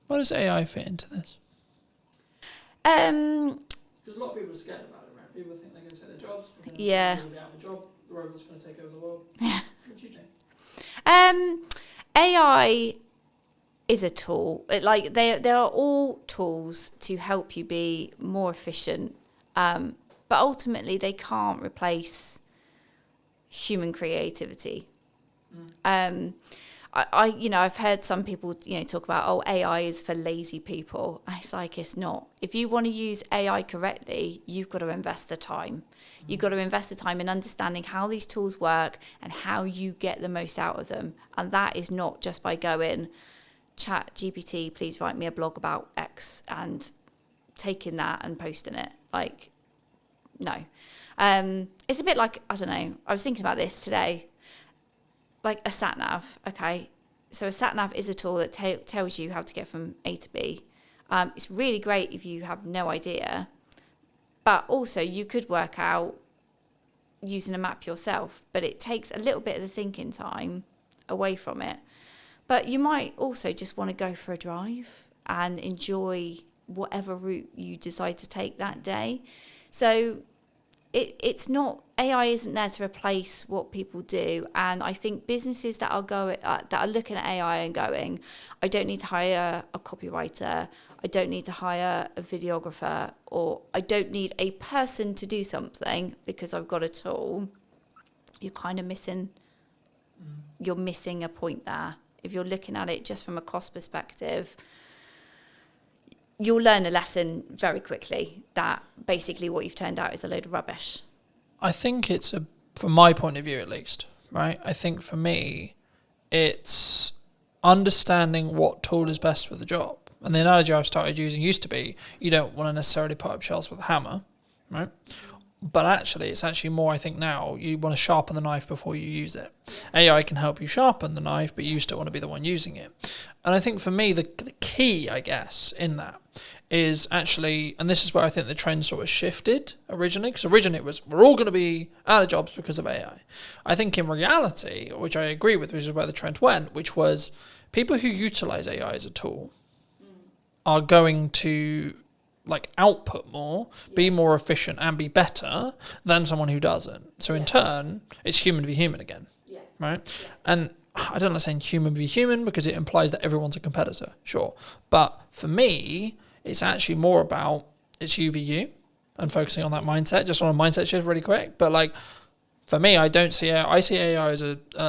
Where does AI fit into this? Because a lot of people are scared about it, right? People think they're going to take their jobs. Yeah. They're going to be out of a job. The robot's going to take over the world. Yeah. What do you think? AI is a tool. There are all tools to help you be more efficient, but ultimately they can't replace human creativity. I've heard some people, talk about, AI is for lazy people. It's like, it's not. If you want to use AI correctly, you've got to invest the time. You've got to invest the time in understanding how these tools work and how you get the most out of them. And that is not just by going, chat GPT, please write me a blog about X, and taking that and posting it. Like, no. It's a bit like, I don't know, I was thinking about this today. Like a sat nav, okay? So a sat nav is a tool that tells you how to get from A to B. It's really great if you have no idea, but also you could work out using a map yourself, but it takes a little bit of the thinking time away from it. But you might also just want to go for a drive and enjoy whatever route you decide to take that day. So it's not, AI isn't there to replace what people do. And I think businesses that are looking at AI and going, I don't need to hire a copywriter, I don't need to hire a videographer, or I don't need a person to do something because I've got a tool, you're kind of missing a point there. If you're looking at it just from a cost perspective, you'll learn a lesson very quickly that basically what you've turned out is a load of rubbish. I think from my point of view at least, right? I think for me, it's understanding what tool is best for the job. And the analogy I've started using used to be, you don't want to necessarily put up shelves with a hammer, right? But actually, it's actually more, I think now, you want to sharpen the knife before you use it. AI can help you sharpen the knife, but you still want to be the one using it. And I think for me, the key, I guess, in that is actually, and this is where I think the trend sort of shifted originally, because originally it was, we're all going to be out of jobs because of AI. I think in reality, which I agree with, which is where the trend went, which was people who utilize AI as a tool are going to output more, be more efficient and be better than someone who doesn't. So in turn, it's human v human again, right? Yeah. And I don't like saying human v human because it implies that everyone's a competitor, sure. But for me, it's actually more about it's you v you and focusing on that mindset, just on a mindset shift really quick. But for me, I see AI as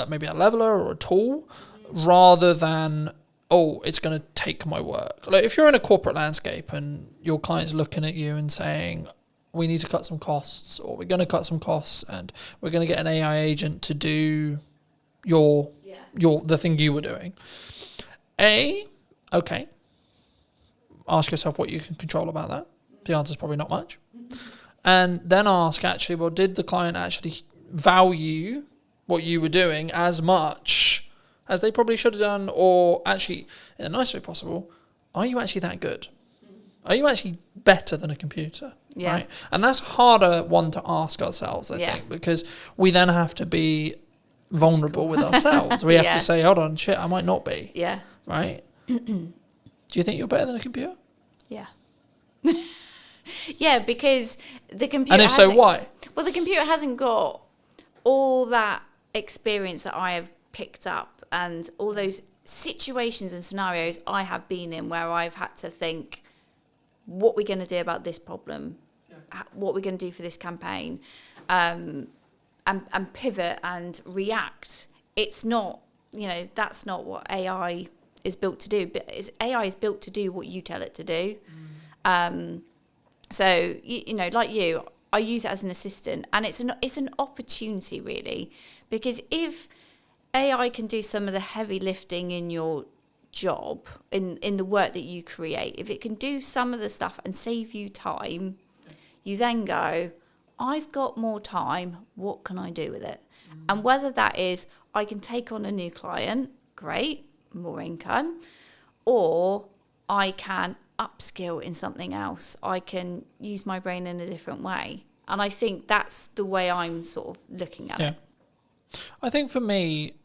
maybe a leveler or a tool rather than, it's going to take my work. If you're in a corporate landscape and your client's looking at you and saying, we need to cut some costs, or we're going to cut some costs and we're going to get an AI agent to do the thing you were doing. Okay. Ask yourself what you can control about that. The answer is probably not much. And then ask actually, well, did the client actually value what you were doing as much as they probably should have done, or actually, in the nicest way possible, are you actually that good? Are you actually better than a computer? Yeah. Right? And that's harder one to ask ourselves, I think, because we then have to be vulnerable with ourselves. We have to say, hold on, shit, I might not be. Yeah. Right? Do you think you're better than a computer? Yeah. Yeah, because the computer And if so, why? Well, the computer hasn't got all that experience that I have picked up and all those situations and scenarios I have been in where I've had to think, what we're going to do about this problem, what we're going to do for this campaign, and pivot and react. It's not, that's not what AI is built to do. But AI is built to do what you tell it to do. So, like you, I use it as an assistant, and it's an opportunity really, because if AI can do some of the heavy lifting in your job, in the work that you create, if it can do some of the stuff and save you time, you then go, I've got more time, what can I do with it? And whether that is I can take on a new client, great, more income, or I can upskill in something else. I can use my brain in a different way. And I think that's the way I'm sort of looking at it. I think for me,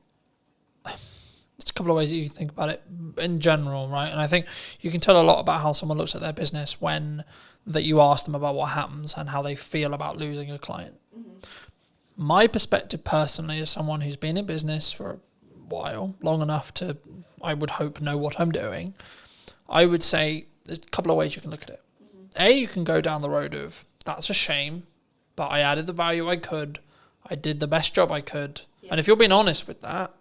there's a couple of ways that you can think about it in general, right? And I think you can tell a lot about how someone looks at their business when that you ask them about what happens and how they feel about losing a client. My perspective personally, as someone who's been in business for a while, long enough to, I would hope, know what I'm doing, I would say there's a couple of ways you can look at it. You can go down the road of, that's a shame, but I added the value I could, I did the best job I could. And if you're being honest with that,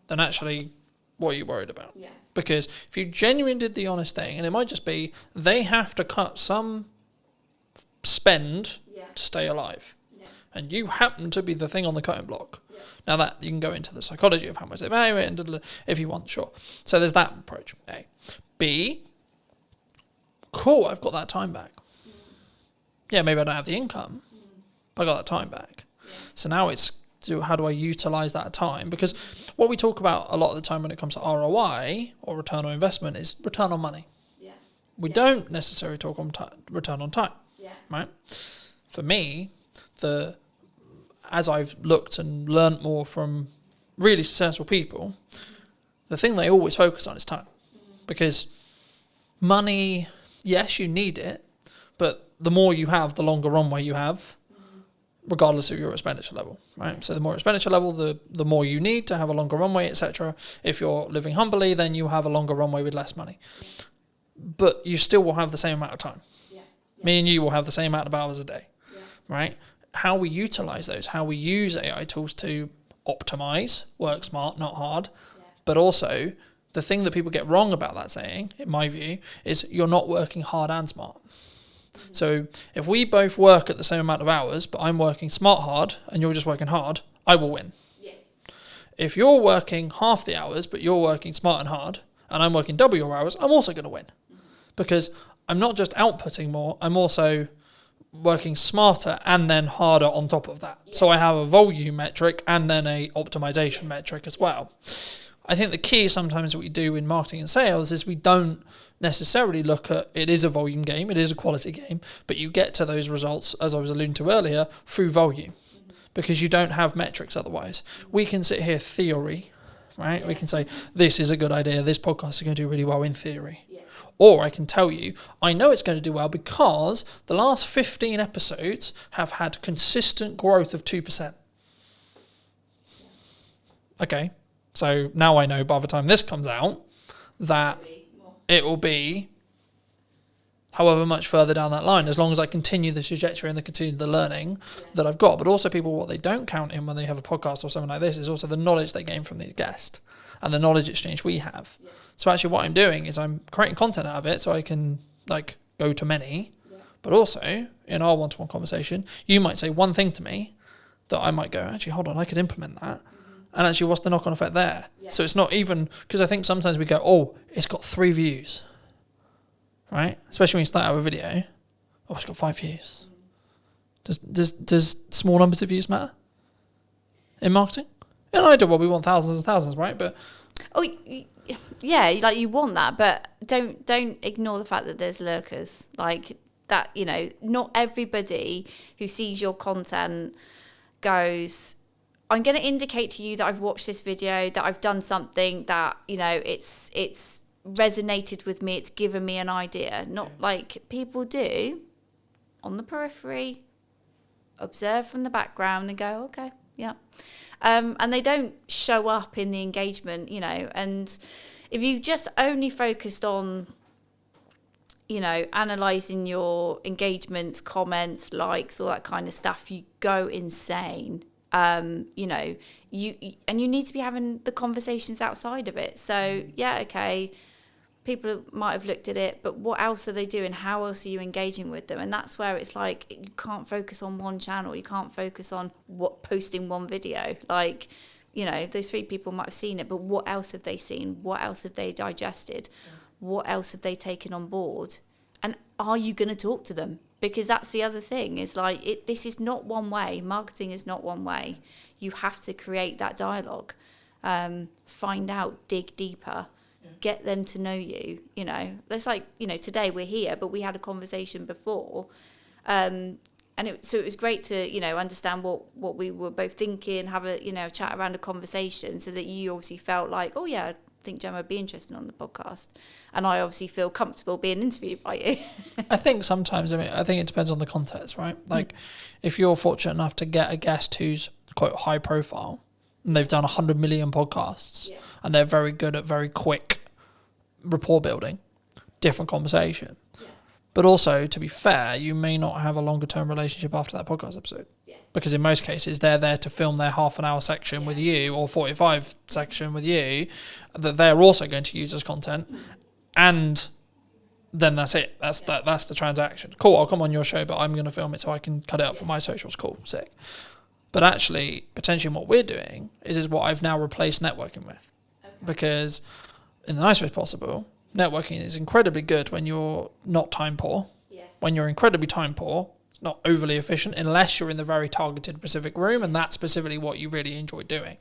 then actually, what are you worried about? Because if you genuinely did the honest thing, and it might just be they have to cut some spend to stay alive, and you happen to be the thing on the cutting block. Now that you can go into the psychology of how much they value it, and if you want, sure. So there's that approach. A. B. Cool, I've got that time back. Yeah, maybe I don't have the income, but I got that time back. So now it's, how do I utilize that time? Because what we talk about a lot of the time when it comes to ROI or return on investment is return on money. We don't necessarily talk on return on time, right? For me, as I've looked and learnt more from really successful people, the thing they always focus on is time. Because money, yes, you need it, but the more you have, the longer runway you have, regardless of your expenditure level, right? So the more expenditure level, the more you need to have a longer runway, etc. If you're living humbly, then you have a longer runway with less money. But you still will have the same amount of time. Me and you will have the same amount of hours a day, right? How we utilize those, how we use AI tools to optimize, work smart, not hard, but also the thing that people get wrong about that saying, in my view, is you're not working hard and smart. So if we both work at the same amount of hours, but I'm working smart hard and you're just working hard, I will win. If you're working half the hours, but you're working smart and hard, and I'm working double your hours, I'm also going to win. Because I'm not just outputting more, I'm also working smarter and then harder on top of that. So I have a volume metric and then a optimization metric as well. I think the key sometimes what we do in marketing and sales is we don't necessarily look at, it is a volume game, it is a quality game, but you get to those results, as I was alluding to earlier, through volume, because you don't have metrics otherwise. We can sit here theory, right? We can say, this is a good idea, this podcast is going to do really well in theory. Or I can tell you, I know it's going to do well because the last 15 episodes have had consistent growth of 2%. Okay, so now I know by the time this comes out that it will be however much further down that line, as long as I continue the trajectory and continue the learning that I've got. But also people, what they don't count in when they have a podcast or something like this is also the knowledge they gain from the guest and the knowledge exchange we have. So actually what I'm doing is I'm creating content out of it so I can like go to many, but also in our one-to-one conversation, you might say one thing to me that I might go, actually, hold on, I could implement that. And actually, what's the knock-on effect there? So it's not even, because I think sometimes we go, oh, it's got 3 views, right? Especially when you start out with a video. Oh, it's got 5 views. Does small numbers of views matter in marketing? In an ideal world, we want thousands and thousands, right? But yeah, like you want that, but don't ignore the fact that there's lurkers. Like that, you know, not everybody who sees your content goes, I'm going to indicate to you that I've watched this video, that I've done something that, you know, it's resonated with me, it's given me an idea. Not like people do on the periphery, observe from the background and go, okay, yeah. And they don't show up in the engagement, you know, and if you just only focused on, you know, analysing your engagements, comments, likes, all that kind of stuff, you go insane. You know, you need to be having the conversations outside of it. So yeah, okay, people might have looked at it, but what else are they doing? How else are you engaging with them? And that's where it's like, you can't focus on one channel. You can't focus on posting one video. Like, those 3 people might have seen it, but what else have they seen? What else have they digested? What else have they taken on board? And are you going to talk to them? Because that's the other thing, is like, this is not one way. Marketing is not one way. You have to create that dialogue, find out, dig deeper, get them to know you. It's like, today we're here, but we had a conversation before. So it was great to, understand what we were both thinking, have a, chat around a conversation, so that you obviously felt like, oh yeah, I think Gemma would be interested on the podcast. And I obviously feel comfortable being interviewed by you. I think sometimes, I think it depends on the context, right? Like, if you're fortunate enough to get a guest who's, quote, high profile, and they've done 100 million podcasts, and they're very good at very quick rapport building, different conversation. But also, to be fair, you may not have a longer term relationship after that podcast episode. Because in most cases, they're there to film their half an hour section with you, or 45 section with you, that they're also going to use as content. And then that's it. That's the transaction. Cool, I'll come on your show, but I'm going to film it so I can cut it up for my socials. Cool, sick. But actually, potentially what we're doing is what I've now replaced networking with. Because in the nicest way possible, networking is incredibly good when you're not time poor. When you're incredibly time poor, it's not overly efficient unless you're in the very targeted specific room, and that's specifically what you really enjoy doing.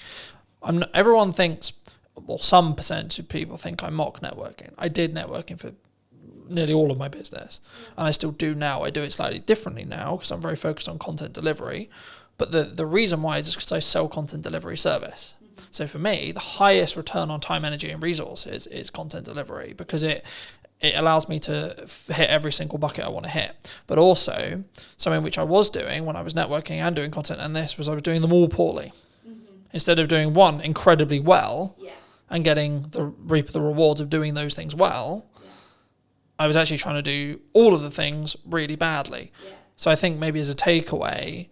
Everyone thinks, well, some percentage of people think I mock networking. I did networking for nearly all of my business, and I still do now. I do it slightly differently now because I'm very focused on content delivery. But the reason why is because I sell content delivery service. So for me, the highest return on time, energy, and resources is content delivery, because it allows me to hit every single bucket I want to hit. But also, something which I was doing when I was networking and doing content, and this was I was doing them all poorly. Instead of doing one incredibly well and getting reap the rewards of doing those things well, I was actually trying to do all of the things really badly. So I think maybe as a takeaway,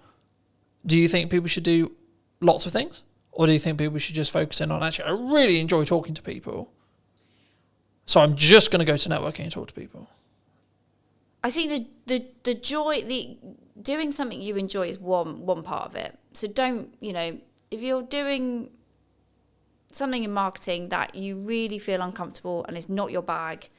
do you think people should do lots of things? Or do you think people should just focus in on, actually, I really enjoy talking to people, so I'm just going to go to networking and talk to people? I think the joy, doing something you enjoy is one part of it. So don't, if you're doing something in marketing that you really feel uncomfortable and it's not your bag,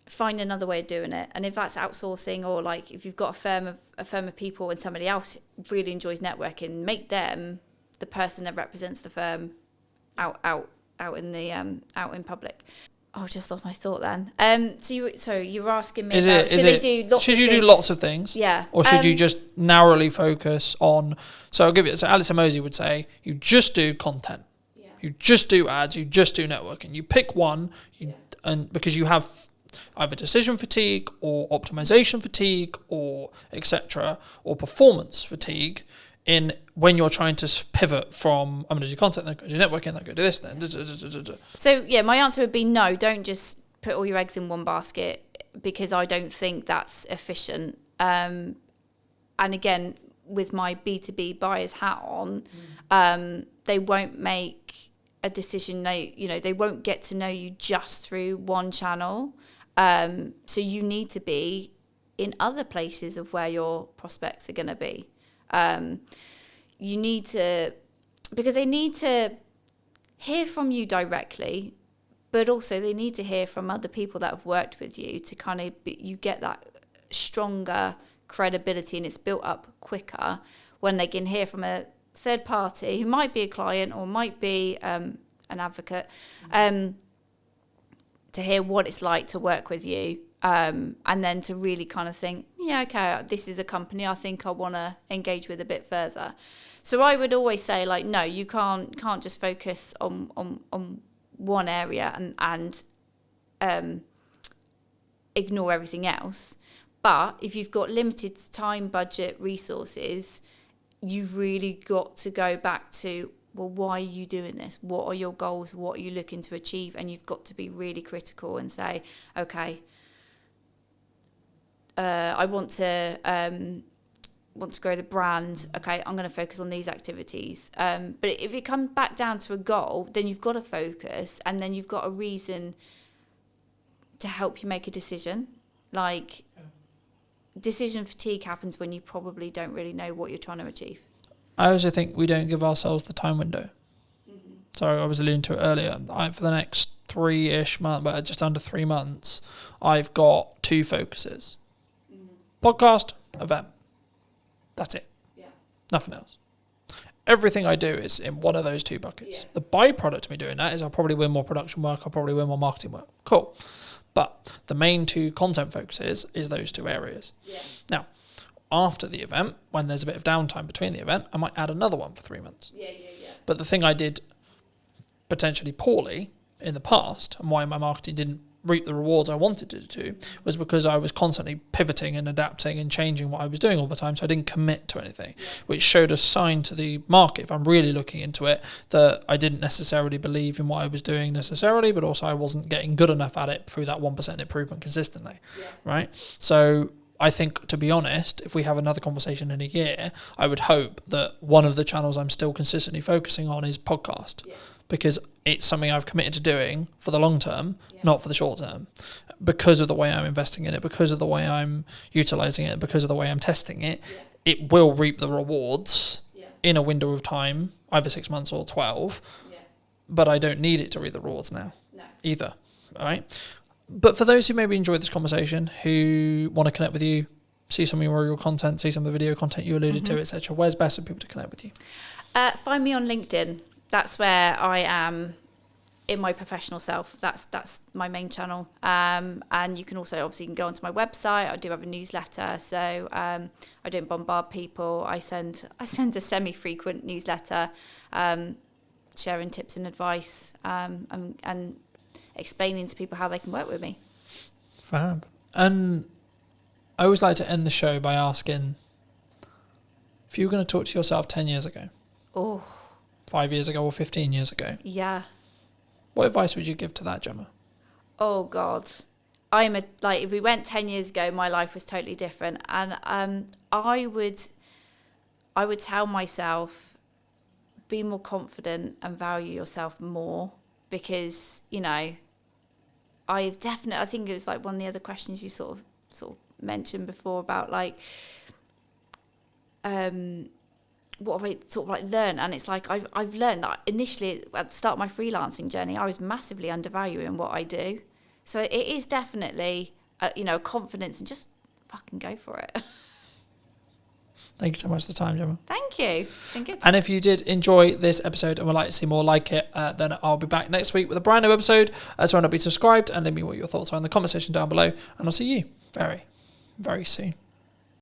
find another way of doing it. And if that's outsourcing, or like if you've got a firm of people and somebody else really enjoys networking, make them the person that represents the firm out in public. Oh, I just lost my thought then. So you were asking me about should they do lots of things? Should you do lots of things? Yeah. Or should you just narrowly focus on? So I'll give you. So Alice Mosey would say you just do content. Yeah. You just do ads. You just do networking. You pick one, and because you have either decision fatigue or optimization fatigue or etc. or performance fatigue in when you're trying to pivot from I'm going to do content, then go do networking, then go do this, then. So yeah, my answer would be no. Don't just put all your eggs in one basket, because I don't think that's efficient. And again, with my B2B buyer's hat on, they won't make a decision. They won't get to know you just through one channel. So you need to be in other places of where your prospects are going to be. You need to, because they need to hear from you directly, but also they need to hear from other people that have worked with you to kind of, you get that stronger credibility, and it's built up quicker when they can hear from a third party who might be a client or might be an advocate, to hear what it's like to work with you. And then to really kind of think, okay, this is a company I think I want to engage with a bit further. So I would always say, like, no, you can't just focus on one area and ignore everything else. But if you've got limited time, budget, resources, you've really got to go back to, well, why are you doing this? What are your goals? What are you looking to achieve? And you've got to be really critical and say, okay, I want to grow the brand. Okay, I'm going to focus on these activities. But if it comes back down to a goal, then you've got to focus, and then you've got a reason to help you make a decision. Like, decision fatigue happens when you probably don't really know what you're trying to achieve. I also think we don't give ourselves the time window. So I was alluding to it earlier. For the next 3-ish months, but just under 3 months, I've got 2 focuses. Podcast, event. That's it. Yeah. Nothing else. Everything I do is in one of those 2 buckets. Yeah. The byproduct of me doing that is I'll probably win more production work, I'll probably win more marketing work. Cool. But the main 2 content focuses is those 2 areas. Yeah. Now, after the event, when there's a bit of downtime between the event, I might add another one for 3 months. Yeah. But the thing I did potentially poorly in the past, and why my marketing didn't reap the rewards I wanted it to, was because I was constantly pivoting and adapting and changing what I was doing all the time, so I didn't commit to anything, which showed a sign to the market, if I'm really looking into it, that I didn't necessarily believe in what I was doing necessarily, but also I wasn't getting good enough at it through that 1% improvement consistently, right? So I think, to be honest, if we have another conversation in a year, I would hope that one of the channels I'm still consistently focusing on is podcast, because it's something I've committed to doing for the long term, not for the short term, because of the way I'm investing in it, because of the way I'm utilizing it, because of the way I'm testing it. It will reap the rewards in a window of time, either 6 months or 12, but I don't need it to reap the rewards now either, all right? But for those who maybe enjoyed this conversation, who want to connect with you, see some of your content, see some of the video content you alluded to, etc., where's best for people to connect with you? Find me on LinkedIn. That's where I am in my professional self. That's my main channel. And you can also obviously go onto my website. I do have a newsletter, so I don't bombard people. I send a semi-frequent newsletter, sharing tips and advice, and explaining to people how they can work with me. Fab. And I always like to end the show by asking, if you were going to talk to yourself 10 years ago, 5 years ago or 15 years ago, what advice would you give to that, Gemma? Oh God, if we went 10 years ago, my life was totally different, and I would tell myself, be more confident and value yourself more, because I think it was like one of the other questions you sort of mentioned before about like what have I sort of like learned, and it's like I've learned that initially at the start of my freelancing journey I was massively undervaluing what I do, so it is definitely confidence and just fucking go for it. Thank you so much for the time, Gemma. Thank you. It's been good. And if you did enjoy this episode and would like to see more like it, then I'll be back next week with a brand new episode. So why not be subscribed and let me know what your thoughts are in the comment section down below. And I'll see you very, very soon.